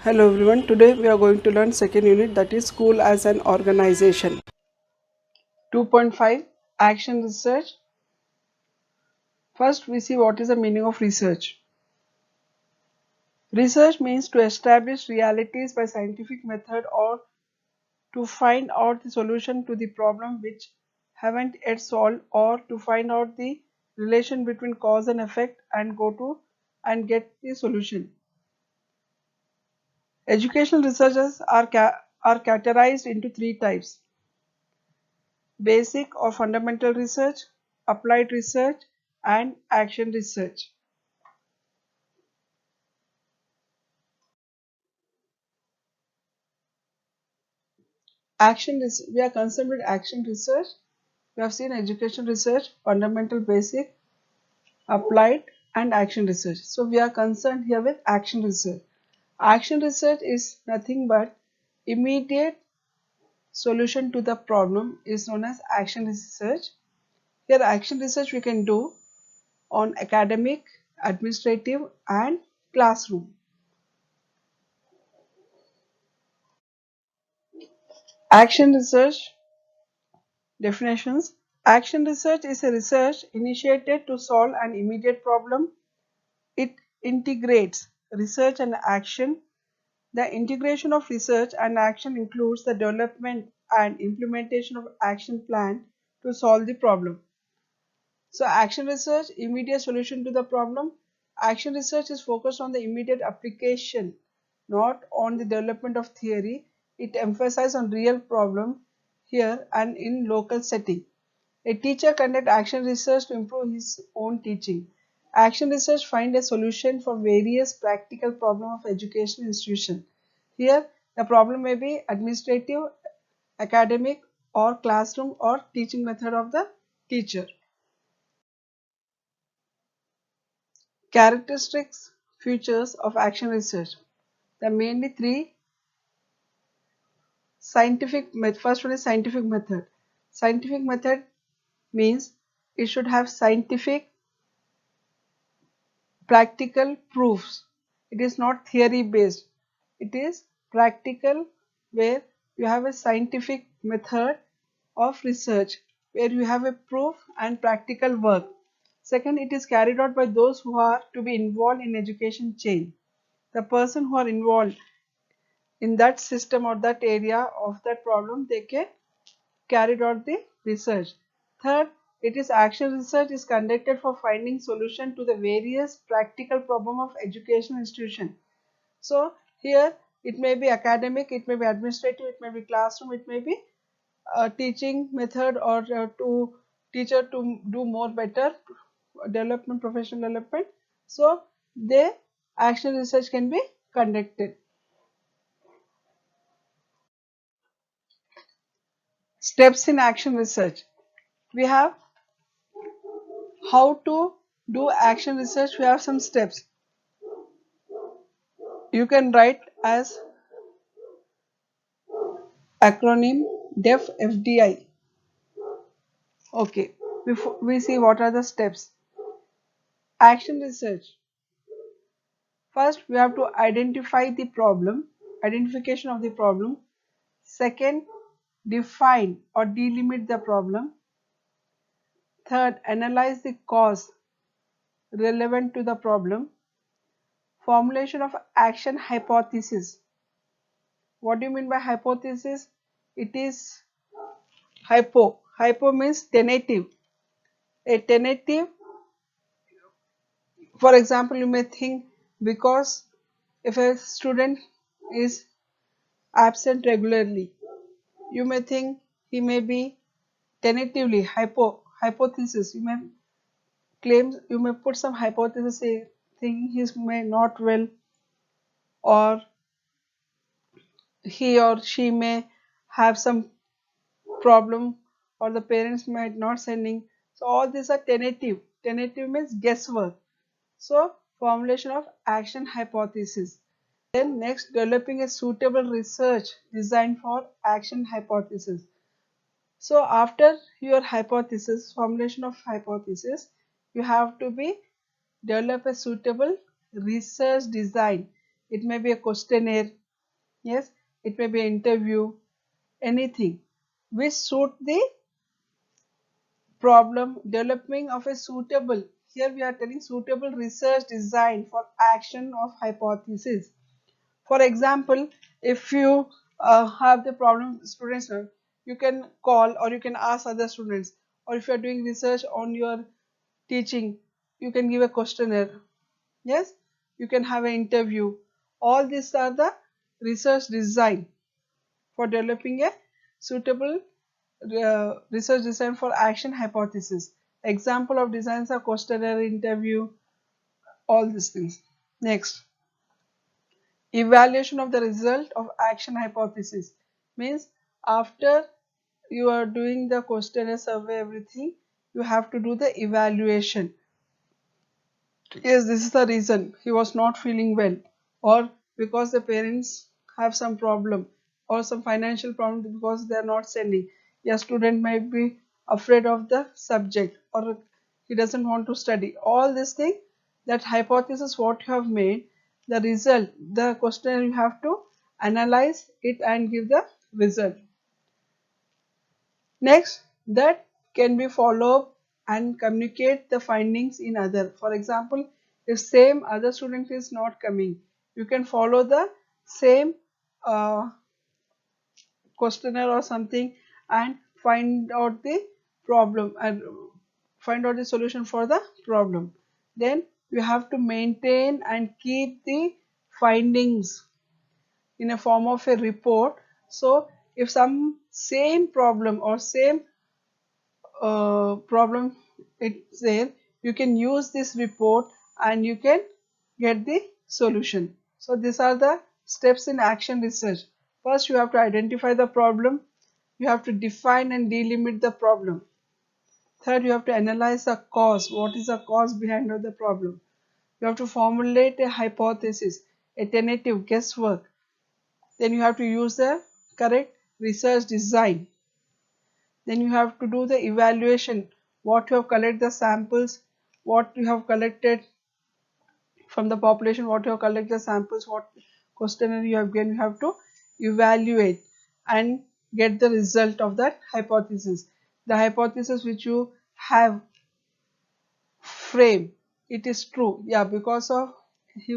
Hello everyone, today we are going to learn second unit, that is school as an organization. 2.5 Action Research. First we see what is the meaning of research. Research means to establish realities by scientific method or to find out the solution to the problem which haven't yet solved, or to find out the relation between cause and effect and get the solution. Educational researchers are categorized into three types: basic or fundamental research, applied research, and action research. We are concerned with action research. We have seen education research, fundamental, basic, applied, and action research. So we are concerned here with action research. Action research is nothing but immediate solution to the problem is known as action research. Here action research we can do on academic, administrative, and classroom. Action research definitions. Action research is a research initiated to solve an immediate problem. It integrates research and action. The integration of research and action includes the development and implementation of action plan to solve the problem. So action research, immediate solution to the problem. Action research is focused on the immediate application, not on the development of theory. It emphasizes on real problem here and in local setting. A teacher conducts action research to improve his own teaching. Action research finds a solution for various practical problems of education institution. Here, the problem may be administrative, academic, or classroom or teaching method of the teacher. Characteristics, features of action research. There are mainly three. First one is scientific method. Scientific method means it should have scientific practical proofs. It is not theory based. It is practical, where you have a scientific method of research where you have a proof and practical work. Second, it is carried out by those who are to be involved in education chain. The person who are involved in that system or that area of that problem, they can carry out the research. Third, it is action research is conducted for finding solution to the various practical problem of education institution. So here it may be academic, it may be administrative, it may be classroom, it may be a teaching method, or to teacher to do more better development, professional development. So the action research can be conducted. Steps in action research. We have how to do action research. We have some steps. You can write as acronym DEF FDI. Okay, before we see what are the steps. Action research. First, we have to identify the problem, identification of the problem. Second, define or delimit the problem. Third, analyze the cause relevant to the problem. Formulation of action hypothesis. What do you mean by hypothesis? It is hypo. Hypo means tentative. A tentative, for example, you may think because if a student is absent regularly, you may think he may be tentatively hypothesis. You may put some hypothesis, say thinking he may not well, or he or she may have some problem, or the parents might not sending. So all these are tentative. Tentative means guesswork. So formulation of action hypothesis. Then next, developing a suitable research design for action hypothesis. So after your hypothesis, formulation of hypothesis, you have to be develop a suitable research design it may be a questionnaire, yes, it may be an interview, anything which suit the problem, developing of a suitable, here we are telling suitable research design for action of hypothesis. For example, if you have the problem, students, you can call or you can ask other students, or if you are doing research on your teaching, you can give a questionnaire, yes, you can have an interview. All these are the research design for developing a suitable research design for action hypothesis. Example of designs are questionnaire, interview, all these things. Next, evaluation of the result of action hypothesis means after you are doing the questionnaire, survey, everything, you have to do the evaluation. Yes, this is the reason he was not feeling well, or because the parents have some problem or some financial problem because they are not sending. A student might be afraid of the subject or he doesn't want to study. All these things, that hypothesis what you have made, the result, the questionnaire, you have to analyze it and give the result. Next, that can be follow up and communicate the findings in other. For example, if same other student is not coming, you can follow the same uh, questionnaire or something and find out the problem and find out the solution for the problem. Then you have to maintain and keep the findings in a form of a report. So if some same problem or same problem it's there, you can use this report and you can get the solution. So these are the steps in action research. First, you have to identify the problem. You have to define and delimit the problem. Third, you have to analyze the cause. What is the cause behind of the problem? You have to formulate a hypothesis, a tentative guesswork. Then you have to use the correct research design. Then you have to do the evaluation, what you have collected the samples, what you have collected from the population, what you have collected the samples, what questionnaire you have given, you have to evaluate and get the result of that hypothesis. The hypothesis which you have frame, it is true, yeah, because of he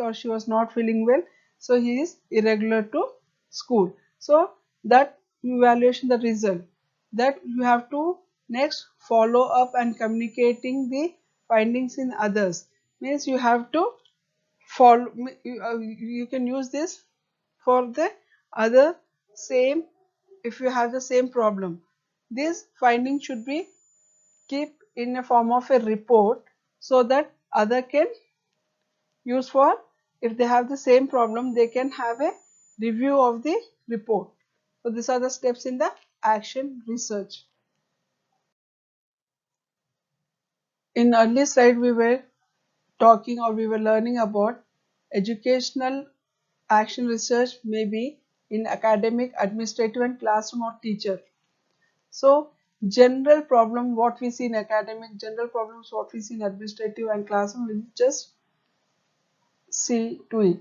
or she was not feeling well, so he is irregular to school. So that evaluation, the result, that you have to next follow up and communicating the findings in others, means you have to follow, you can use this for the other same, if you have the same problem, this finding should be keep in a form of a report so that other can use for, if they have the same problem, they can have a review of the report. So these are the steps in the action research. In early slide we were talking or we were learning about educational action research may be in academic, administrative and classroom or teacher. So general problem what we see in academic, general problems what we see in administrative and classroom, we just see to it.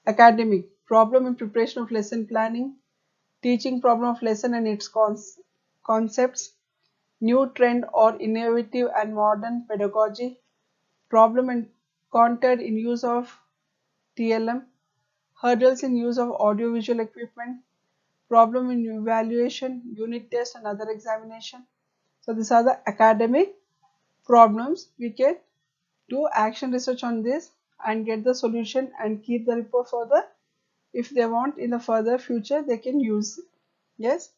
Academic problem in preparation of lesson planning, teaching problem of lesson and its concepts, new trend or innovative and modern pedagogy, problem encountered in use of TLM, hurdles in use of audiovisual equipment, problem in evaluation, unit test and other examination. So these are the academic problems. We can do action research on this and get the solution and keep the report for the, if they want in the further future they can use it. Yes.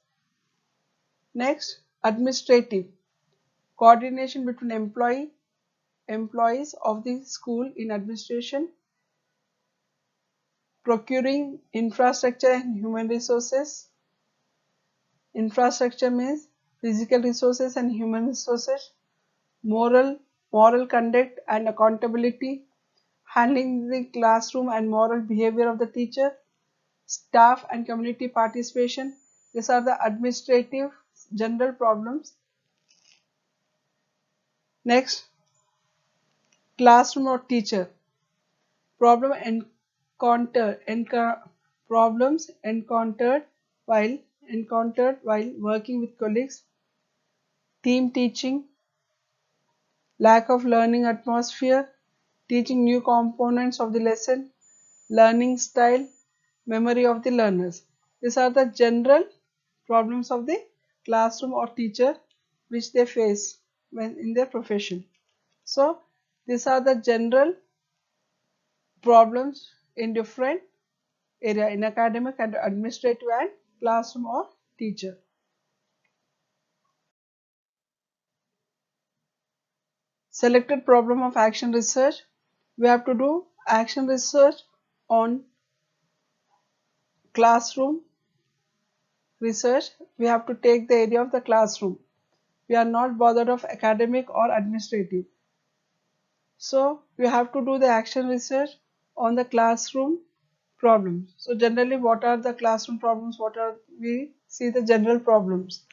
Next, administrative coordination between employees of the school in administration, procuring infrastructure and human resources. Infrastructure means physical resources and human resources, moral conduct and accountability, handling the classroom and moral behavior of the teacher, staff and community participation. These are the administrative general problems. Next, classroom or teacher. Problem problems encountered while working with colleagues, team teaching, lack of learning atmosphere, teaching new components of the lesson, learning style, memory of the learners. These are the general problems of the classroom or teacher which they face when in their profession. So these are the general problems in different area in academic and administrative and classroom or teacher. Selected problem of action research. We have to do action research on classroom research. We have to take the area of the classroom. We are not bothered of academic or administrative. So we have to do the action research on the classroom problems. So generally what are the classroom problems? What are we see the general problems?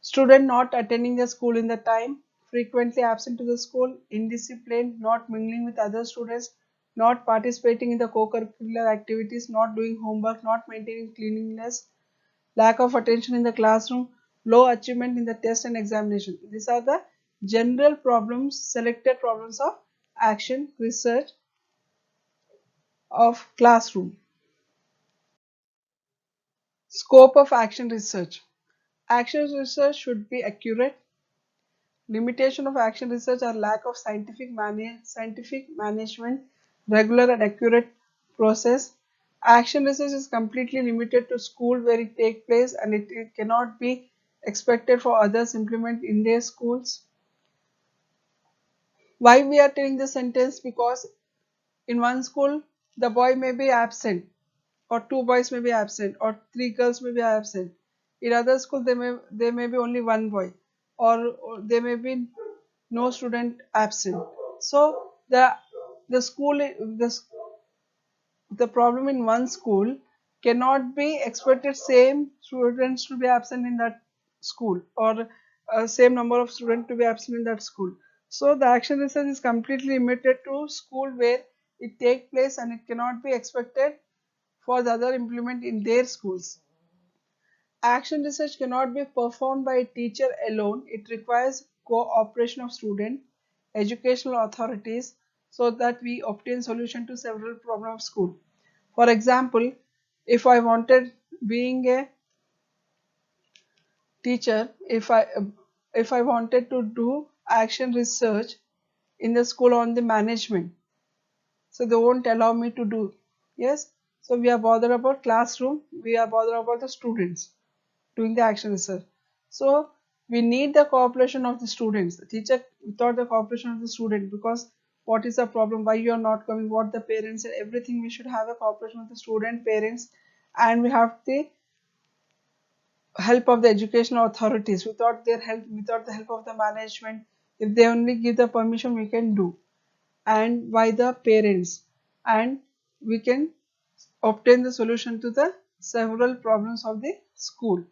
Student not attending the school in the time, frequently absent to the school, indisciplined, not mingling with other students, not participating in the co-curricular activities, not doing homework, not maintaining cleanliness, lack of attention in the classroom, low achievement in the test and examination. These are the general problems, selected problems of action research of classroom. Scope of action research. Action research should be accurate. Limitation of action research are lack of scientific management, regular and accurate process. Action research is completely limited to school where it takes place and it cannot be expected for others implement in their schools. Why we are telling the sentence? Because in one school the boy may be absent, or two boys may be absent, or three girls may be absent. In other school there may be only one boy, or there may be no student absent. So the problem in one school cannot be expected same students to be absent in that school, or same number of students to be absent in that school. So the action research is completely limited to school where it take place and it cannot be expected for the other implement in their schools. Action research cannot be performed by a teacher alone. It requires cooperation of student, educational authorities, so that we obtain solution to several problems of school. For example, if I wanted, being a teacher, if I wanted to do action research in the school on the management, so they won't allow me to do. Yes, so we are bothered about classroom, we are bothered about the students doing the action research. So we need the cooperation of the students. The teacher without the cooperation of the student, because what is the problem, why you are not coming, what the parents and everything, we should have a cooperation of the student, parents, and we have the help of the educational authorities. Without their help, without the help of the management, if they only give the permission, we can do, and by the parents, and we can obtain the solution to the several problems of the school.